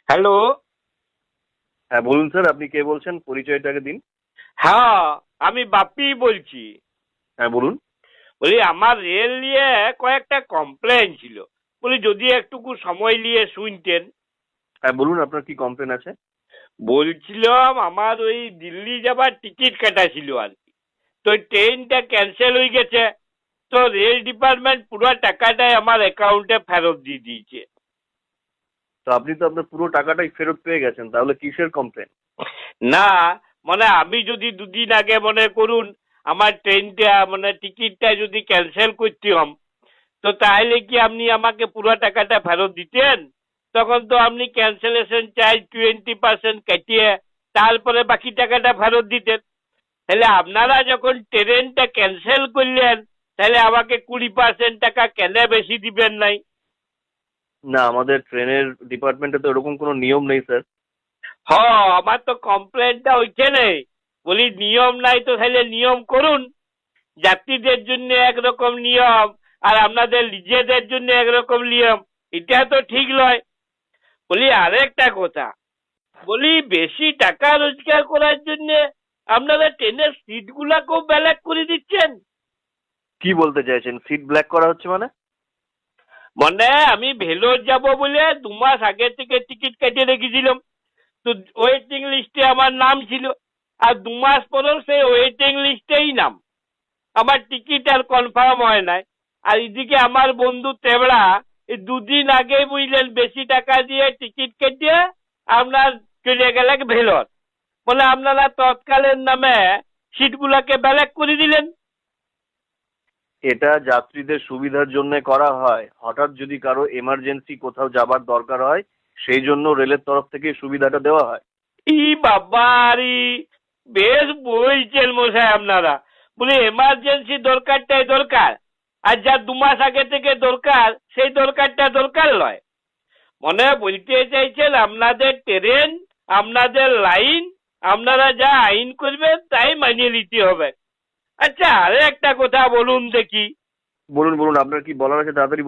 Hello. হ্যাঁ বলুন sir, আপনি কে বলছেন? পরিচয়টাকে দিন। হ্যাঁ, আমি বাপ্পি বলছি। হ্যাঁ বলুন। বলি আমার রেল নিয়ে কয়েকটা কমপ্লেন ছিল, বলি যদি একটুকু সময় নিয়ে শুনতেন। হ্যাঁ বলুন, আপনার কি কমপ্লেন আছে? বলছিলাম আমার ওই দিল্লি যাবার টিকিট কাটা ছিল আর কি, তো ট্রেনটা ক্যান্সেল হয়ে গেছে। তো রেল ডিপার্টমেন্ট পুরো টাকাটাই আমার অ্যাকাউন্টে ফেরত দিয়ে দিয়েছে। তো আপনি তো আপনার পুরো টাকাটাই ফেরত পেয়ে গেছেন, তাহলে কিসের কমপ্লেন? না, মানে আমি যদি দুদিন আগে মনে করুন আমার ট্রেনটা মানে টিকিটটা যদি ক্যান্সেল করতাম, তো তাহলে কি আপনি আমাকে পুরো টাকাটা ফেরত দিতেন? তখন তো আপনি ক্যান্সেলেশন চার্জ 20% কাটিয়ে তারপরে বাকি টাকাটা ফেরত দিতেন। তাহলে আপনারা যখন ট্রেনটা ক্যান্সেল করলেন, তাহলে আমাকে 20% টাকা কেন বেশি দিবেন নাই? না, আমাদের ট্রেনের ডিপার্টমেন্টে তো এরকম কোনো নিয়ম নেই স্যার। হ, আমার তো কমপ্লেনটা ওইখানে। বলি নিয়ম নাই তো তাহলে নিয়ম করুন। যাত্রীদের জন্য একরকম নিয়ম আর আপনাদের নিজেদের জন্য একরকম নিয়ম, এটা তো ঠিক নয়। বলি আরেকটা কথা, বলি বেশি টাকা রোজগার করার জন্য আপনারা ট্রেনের সিট গুলাকেও ব্ল্যাক করে দিচ্ছেন। কি বলতে চাইছেন? সিট ব্ল্যাক করা হচ্ছে মানে? মানে আমি ভেলোর যাব বলে 2 মাস আগে থেকে টিকিট কেটে রেখেছিলাম, তো ওয়েটিং লিস্টে আমার নাম ছিল। আর 2 মাস পরেও সেই ওয়েটিং লিস্টেই নাম, আমার টিকিট আর কনফার্ম হয় নাই। আর এদিকে আমার বন্ধু তেবড়া এই 2 দিন আগে বুঝলেন বেশি টাকা দিয়ে টিকিট কেটে আপনার চলে গেলেন ভেলোর, বলে আপনারা তৎকালের নামে সিটগুলাকে ব্যালেক করে দিলেন। এটা যাত্রীদের সুবিধার জন্য করা হয়। হঠাৎ যদি কারো এমার্জেন্সি কোথাও যাবার দরকার হয়, সেই জন্য রেলের তরফ থেকে এই সুবিধাটা দেওয়া হয়। ই বাবারি, বেশ বলছেন মশাই আপনারা। বলে এমার্জেন্সি দরকারটাই দরকার, আর যা 2 মাস আগে থেকে দরকার সেই দরকারটা দরকার নয়। মনে বলতে চাইছেন আপনাদের ট্রেন, আপনাদের লাইন, আপনারা যা আইন করবেন তাই মানিয়ে নিতে হবে। আচ্ছা, আরে একটা কথা বলুন দেখি। বলুন বলুন, আপনার কি বলার আছে তাড়াতাড়ি